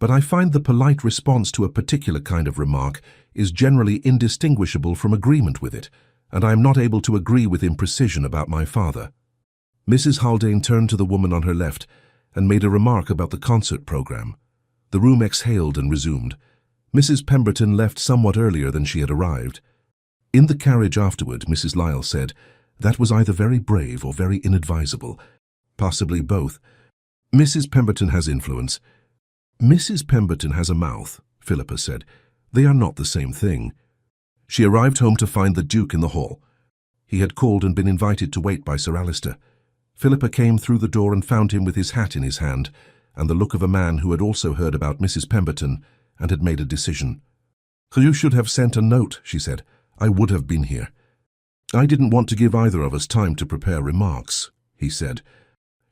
But I find the polite response to a particular kind of remark is generally indistinguishable from agreement with it, and I am not able to agree with imprecision about my father. Mrs. Haldane turned to the woman on her left and made a remark about the concert program. The room exhaled and resumed. Mrs. Pemberton left somewhat earlier than she had arrived. In the carriage afterward, Mrs. Lyle said, that was either very brave or very inadvisable. Possibly both. Mrs. Pemberton has influence. Mrs. Pemberton has a mouth, Philippa said. They are not the same thing. She arrived home to find the Duke in the hall. He had called and been invited to wait by Sir Alister. Philippa came through the door and found him with his hat in his hand, and the look of a man who had also heard about Mrs. Pemberton and had made a decision. You should have sent a note, she said. I would have been here. I didn't want to give either of us time to prepare remarks, he said.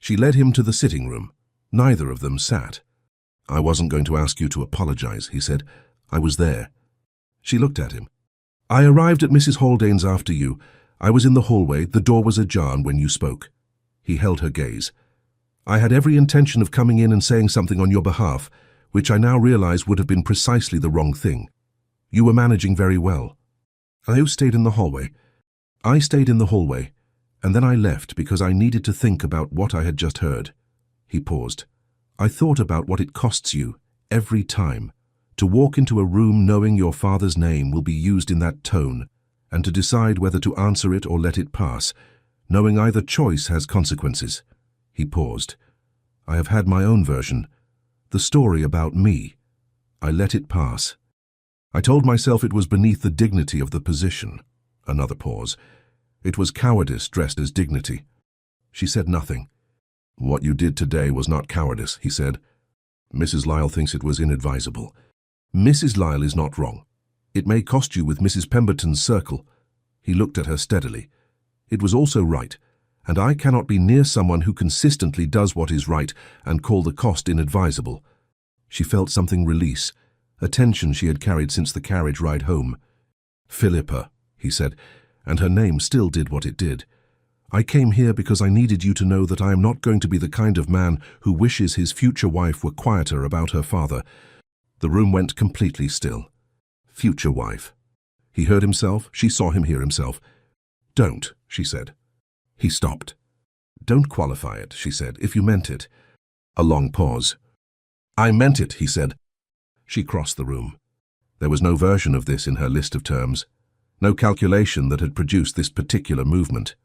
She led him to the sitting room. Neither of them sat. I wasn't going to ask you to apologize, he said. I was there. She looked at him. I arrived at Mrs. Haldane's after you. I was in the hallway. The door was ajar when you spoke. He held her gaze. I had every intention of coming in and saying something on your behalf, which I now realize would have been precisely the wrong thing. You were managing very well. I stayed in the hallway. I stayed in the hallway, and then I left because I needed to think about what I had just heard. He paused. I thought about what it costs you, every time, to walk into a room knowing your father's name will be used in that tone, and to decide whether to answer it or let it pass, knowing either choice has consequences. He paused. I have had my own version. The story about me. I let it pass. I told myself it was beneath the dignity of the position. Another pause. It was cowardice dressed as dignity. She said nothing. What you did today was not cowardice, he said. Mrs. Lyle thinks it was inadvisable. Mrs. Lyle is not wrong. It may cost you with Mrs. Pemberton's circle. He looked at her steadily. It was also right, and I cannot be near someone who consistently does what is right and call the cost inadvisable. She felt something release, a tension she had carried since the carriage ride home. Philippa, he said, and her name still did what it did. I came here because I needed you to know that I am not going to be the kind of man who wishes his future wife were quieter about her father. The room went completely still. Future wife. He heard himself, she saw him hear himself. Don't, she said. He stopped. Don't qualify it, she said, if you meant it. A long pause. I meant it, he said. She crossed the room. There was no version of this in her list of terms. No calculation that had produced this particular movement.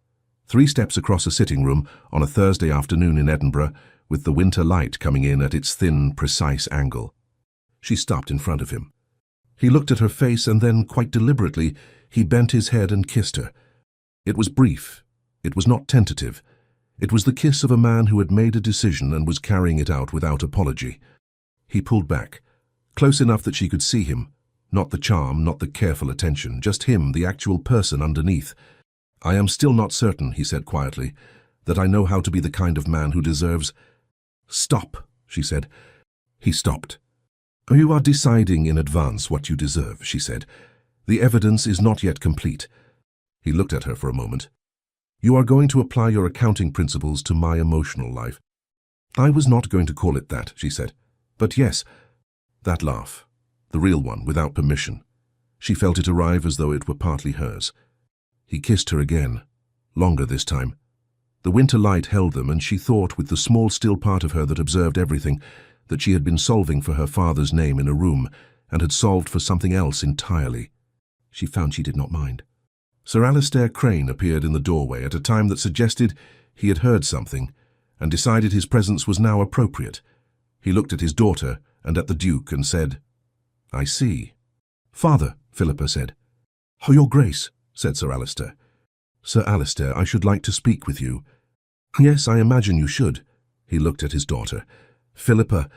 3 steps across a sitting room on a Thursday afternoon in Edinburgh, with the winter light coming in at its thin, precise angle. She stopped in front of him. He looked at her face and then, quite deliberately, he bent his head and kissed her. It was brief. It was not tentative. It was the kiss of a man who had made a decision and was carrying it out without apology. He pulled back, close enough that she could see him. Not the charm, not the careful attention, just him, the actual person underneath. I am still not certain, he said quietly, that I know how to be the kind of man who deserves... Stop, she said. He stopped. You are deciding in advance what you deserve, she said. The evidence is not yet complete. He looked at her for a moment. You are going to apply your accounting principles to my emotional life. I was not going to call it that, she said. But yes, that laugh. The real one, without permission. She felt it arrive as though it were partly hers. He kissed her again, longer this time. The winter light held them, and she thought, with the small, still part of her that observed everything, that she had been solving for her father's name in a room, and had solved for something else entirely. She found she did not mind. Sir Alistair Crane appeared in the doorway at a time that suggested he had heard something, and decided his presence was now appropriate. He looked at his daughter and at the Duke and said, I see. Father, Philippa said. Oh, Your Grace, said Sir Alistair. Sir Alistair, I should like to speak with you. Yes, I imagine you should. He looked at his daughter. Philippa.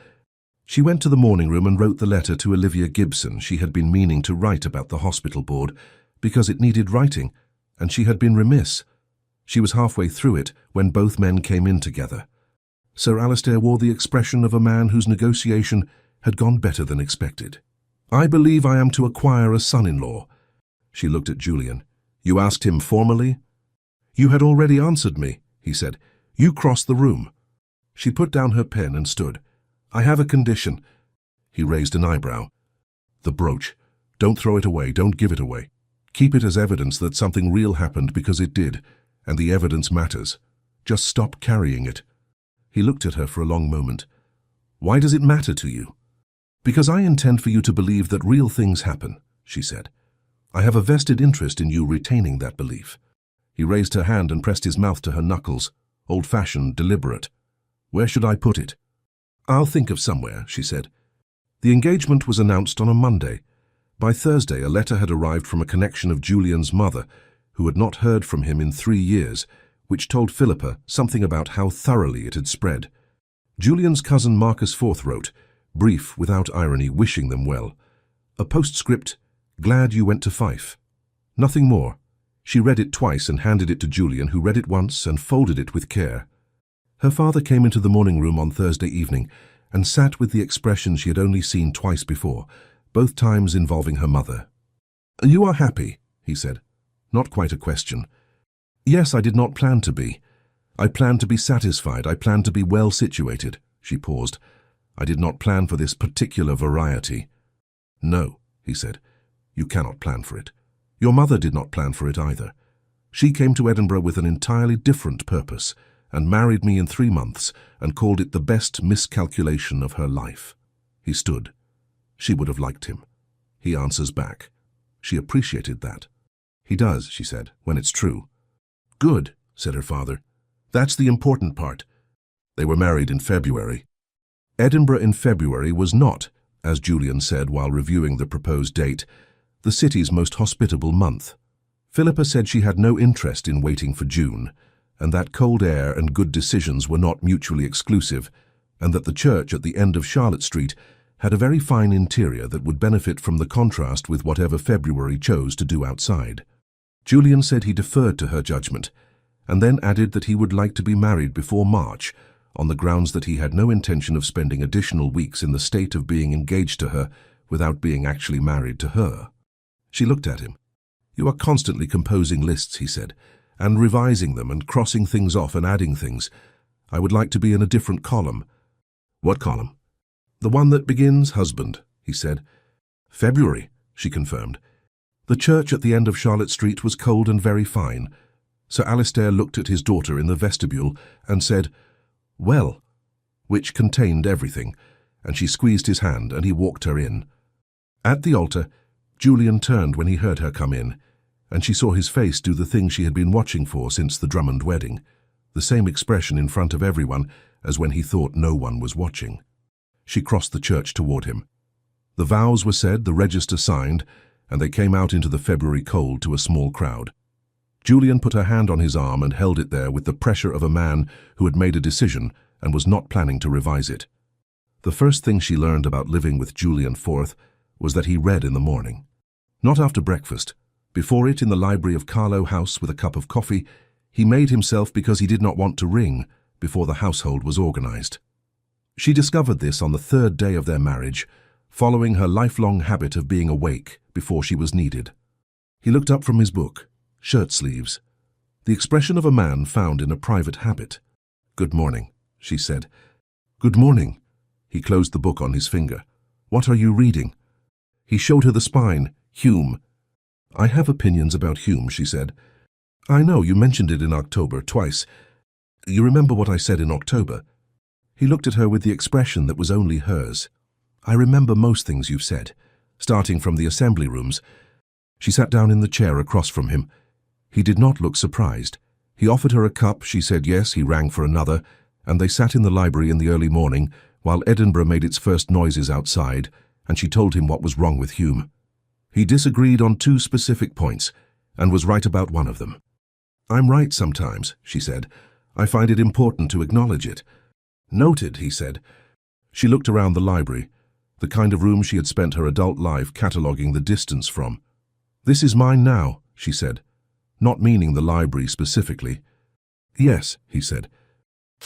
She went to the morning room and wrote the letter to Olivia Gibson she had been meaning to write about the hospital board, because it needed writing, and she had been remiss. She was halfway through it when both men came in together. Sir Alistair wore the expression of a man whose negotiation had gone better than expected. I believe I am to acquire a son-in-law. She looked at Julian. You asked him formally? You had already answered me, he said. You crossed the room. She put down her pen and stood. I have a condition. He raised an eyebrow. The brooch. Don't throw it away, don't give it away. Keep it as evidence that something real happened because it did, and the evidence matters. Just stop carrying it. He looked at her for a long moment. Why does it matter to you? Because I intend for you to believe that real things happen, she said. I have a vested interest in you retaining that belief. He raised her hand and pressed his mouth to her knuckles, old-fashioned, deliberate. Where should I put it? I'll think of somewhere, she said. The engagement was announced on a Monday. By Thursday, a letter had arrived from a connection of Julian's mother, who had not heard from him in 3 years, which told Philippa something about how thoroughly it had spread. Julian's cousin Marcus Forth wrote, brief, without irony, wishing them well. A postscript, glad you went to Fife. Nothing more. She read it twice and handed it to Julian, who read it once and folded it with care. Her father came into the morning room on Thursday evening and sat with the expression she had only seen twice before, both times involving her mother. You are happy, he said. Not quite a question. Yes, I did not plan to be. I planned to be satisfied. I planned to be well situated. She paused. I did not plan for this particular variety. No, he said. You cannot plan for it. Your mother did not plan for it either. She came to Edinburgh with an entirely different purpose and married me in 3 months and called it the best miscalculation of her life. He stood. She would have liked him. He answers back. She appreciated that. He does, she said, when it's true. Good, said her father. That's the important part. They were married in February. Edinburgh in February was not, as Julian said while reviewing the proposed date, the city's most hospitable month. Philippa said she had no interest in waiting for June, and that cold air and good decisions were not mutually exclusive, and that the church at the end of Charlotte Street had a very fine interior that would benefit from the contrast with whatever February chose to do outside. Julian said he deferred to her judgment, and then added that he would like to be married before March, on the grounds that he had no intention of spending additional weeks in the state of being engaged to her without being actually married to her. She looked at him. You are constantly composing lists, he said, and revising them and crossing things off and adding things. I would like to be in a different column. What column? The one that begins husband, he said. February, she confirmed. The church at the end of Charlotte Street was cold and very fine. Sir Alistair looked at his daughter in the vestibule and said, Well, which contained everything, and she squeezed his hand and he walked her in. At the altar, Julian turned when he heard her come in, and she saw his face do the thing she had been watching for since the Drummond wedding, the same expression in front of everyone as when he thought no one was watching. She crossed the church toward him. The vows were said, the register signed, and they came out into the February cold to a small crowd. Julian put her hand on his arm and held it there with the pressure of a man who had made a decision and was not planning to revise it. The first thing she learned about living with Julian Forth was that he read in the morning. Not after breakfast. Before it, in the library of Carlow House with a cup of coffee, he made himself because he did not want to ring before the household was organized. She discovered this on the third day of their marriage, following her lifelong habit of being awake before she was needed. He looked up from his book, shirt sleeves, the expression of a man found in a private habit. Good morning, she said. Good morning. He closed the book on his finger. What are you reading? He showed her the spine, Hume. I have opinions about Hume, she said. I know, you mentioned it in October twice. You remember what I said in October? He looked at her with the expression that was only hers. I remember most things you've said, starting from the assembly rooms. She sat down in the chair across from him. He did not look surprised. He offered her a cup, she said yes, he rang for another, and they sat in the library in the early morning while Edinburgh made its first noises outside, and she told him what was wrong with Hume. He disagreed on 2 specific points, and was right about one of them. I'm right sometimes, she said. I find it important to acknowledge it. Noted, he said. She looked around the library, the kind of room she had spent her adult life cataloguing the distance from. This is mine now, she said, not meaning the library specifically. Yes, he said.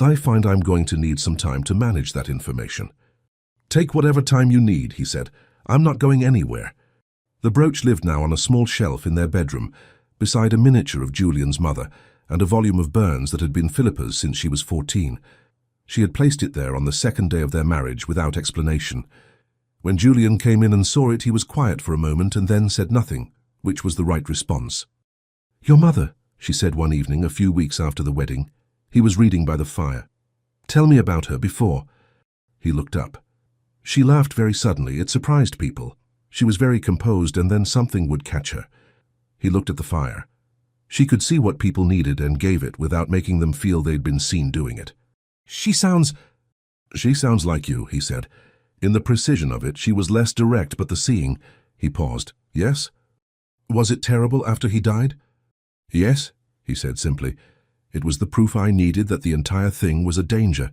I find I'm going to need some time to manage that information. Take whatever time you need, he said. I'm not going anywhere. The brooch lived now on a small shelf in their bedroom, beside a miniature of Julian's mother and a volume of Burns that had been Philippa's since she was 14. She had placed it there on the second day of their marriage without explanation. When Julian came in and saw it, he was quiet for a moment and then said nothing, which was the right response. Your mother, she said one evening a few weeks after the wedding. He was reading by the fire. Tell me about her before. He looked up. She laughed very suddenly. It surprised people. She was very composed, and then something would catch her. He looked at the fire. She could see what people needed and gave it without making them feel they'd been seen doing it. She sounds like you, he said. In the precision of it, she was less direct, but the seeing. He paused. Yes? Was it terrible after he died? Yes, he said simply. It was the proof I needed that the entire thing was a danger.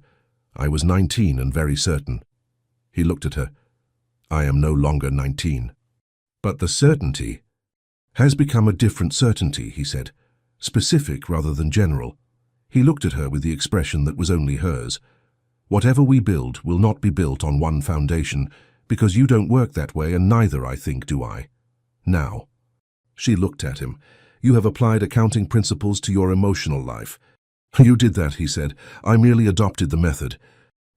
I was 19 and very certain. He looked at her. I am no longer 19. But the certainty has become a different certainty, he said, specific rather than general. He looked at her with the expression that was only hers. Whatever we build will not be built on one foundation, because you don't work that way, and neither, I think, do I. Now. She looked at him. You have applied accounting principles to your emotional life. You did that, he said. I merely adopted the method.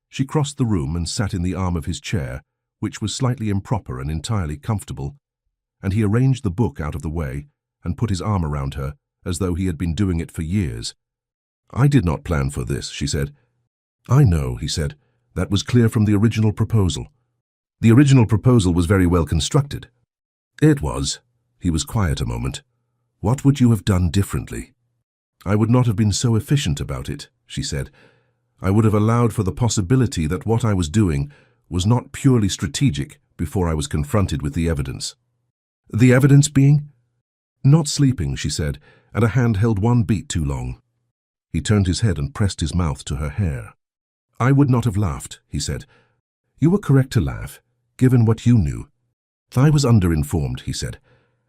She crossed the room and sat in the arm of his chair, which was slightly improper and entirely comfortable, and he arranged the book out of the way and put his arm around her as though he had been doing it for years. I did not plan for this, she said. I know, he said. That was clear from the original proposal. The original proposal was very well constructed. It was. He was quiet a moment. What would you have done differently? I would not have been so efficient about it, she said. I would have allowed for the possibility that what I was doing was not purely strategic before I was confronted with the evidence. The evidence being? Not sleeping, she said, and a hand held one beat too long. He turned his head and pressed his mouth to her hair. I would not have laughed, he said. You were correct to laugh, given what you knew. I was underinformed, he said,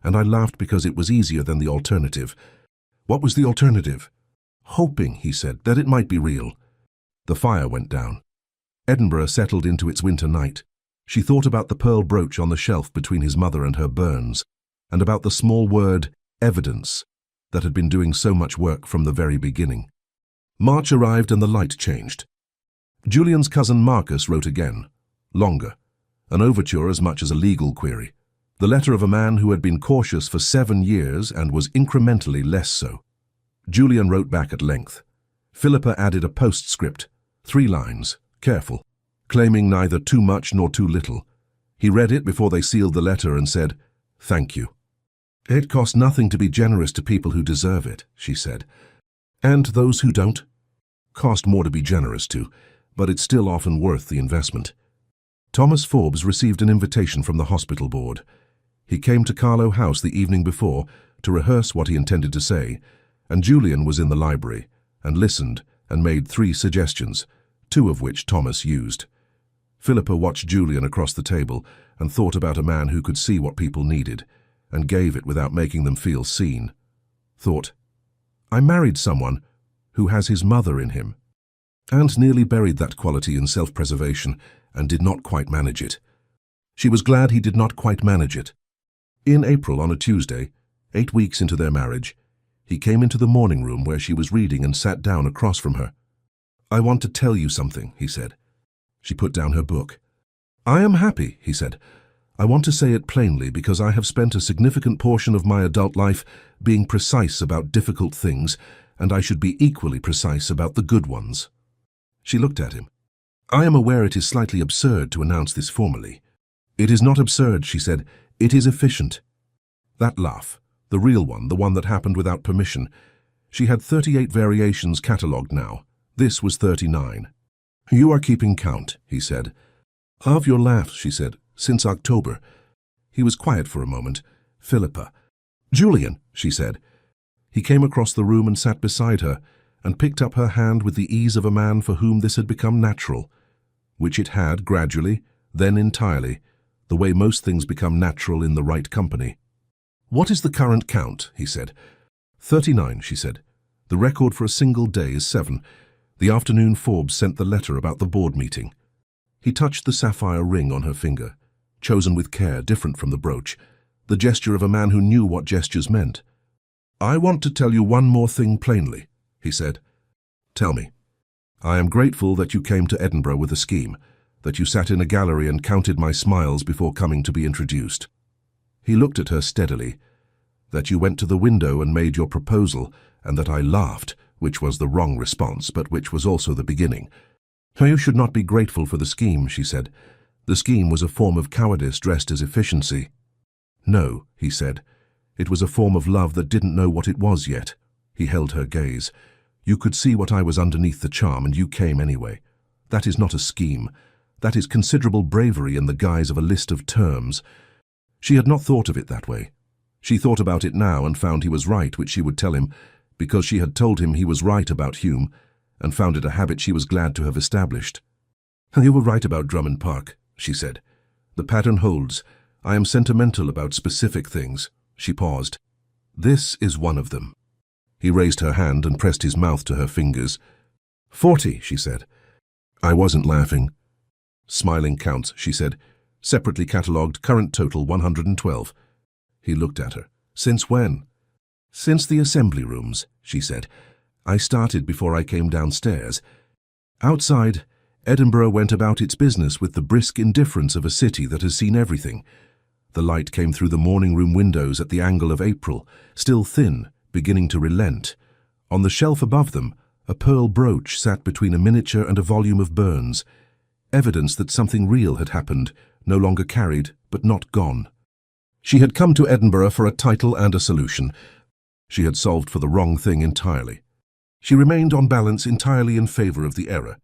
and I laughed because it was easier than the alternative. What was the alternative? Hoping, he said, that it might be real. The fire went down. Edinburgh settled into its winter night. She thought about the pearl brooch on the shelf between his mother and her burns, and about the small word, evidence, that had been doing so much work from the very beginning. March arrived and the light changed. Julian's cousin Marcus wrote again, longer, an overture as much as a legal query, the letter of a man who had been cautious for 7 years and was incrementally less so. Julian wrote back at length. Philippa added a postscript, 3 lines, careful, claiming neither too much nor too little. He read it before they sealed the letter and said, "Thank you." It costs nothing to be generous to people who deserve it, she said. And those who don't? Cost more to be generous to, but it's still often worth the investment. Thomas Forbes received an invitation from the hospital board. He came to Carlow House the evening before to rehearse what he intended to say, and Julian was in the library and listened and made 3 suggestions, 2 of which Thomas used. Philippa watched Julian across the table and thought about a man who could see what people needed and gave it without making them feel seen. Thought, I married someone who has his mother in him, and nearly buried that quality in self-preservation and did not quite manage it. She was glad he did not quite manage it. In April, on a Tuesday, 8 weeks into their marriage, he came into the morning room where she was reading and sat down across from her. I want to tell you something, he said. She put down her book. I am happy, he said. I want to say it plainly because I have spent a significant portion of my adult life being precise about difficult things, and I should be equally precise about the good ones. She looked at him. I am aware it is slightly absurd to announce this formally. It is not absurd, she said. It is efficient. That laugh, the real one, the one that happened without permission. She had 38 variations catalogued now. This was 39. You are keeping count, he said. Of your laughs, she said, since October. He was quiet for a moment. Philippa. Julian, she said. He came across the room and sat beside her, and picked up her hand with the ease of a man for whom this had become natural, which it had gradually, then entirely, the way most things become natural in the right company. What is the current count, he said. 39, she said. The record for a single day is 7. The afternoon Forbes sent the letter about the board meeting. He touched the sapphire ring on her finger, chosen with care, different from the brooch, the gesture of a man who knew what gestures meant. I want to tell you one more thing plainly, he said. Tell me. I am grateful that you came to Edinburgh with a scheme, that you sat in a gallery and counted my smiles before coming to be introduced. He looked at her steadily, that you went to the window and made your proposal, and that I laughed, which was the wrong response, but which was also the beginning. You should not be grateful for the scheme, she said. The scheme was a form of cowardice dressed as efficiency. No, he said. It was a form of love that didn't know what it was yet. He held her gaze. You could see what I was underneath the charm, and you came anyway. That is not a scheme. That is considerable bravery in the guise of a list of terms. She had not thought of it that way. She thought about it now and found he was right, which she would tell him, because she had told him he was right about Hume, and found it a habit she was glad to have established. You were right about Drummond Park, she said. The pattern holds. I am sentimental about specific things. She paused. This is one of them. He raised her hand and pressed his mouth to her fingers. 40, she said. I wasn't laughing. Smiling counts, she said. Separately catalogued, current total 112. He looked at her. Since when? Since the assembly rooms, she said. I started before I came downstairs. Outside, Edinburgh went about its business with the brisk indifference of a city that has seen everything. The light came through the morning room windows at the angle of April, still thin, beginning to relent. On the shelf above them, a pearl brooch sat between a miniature and a volume of Burns, evidence that something real had happened, no longer carried, but not gone. She had come to Edinburgh for a title and a solution. She had solved for the wrong thing entirely. She remained on balance entirely in favor of the error.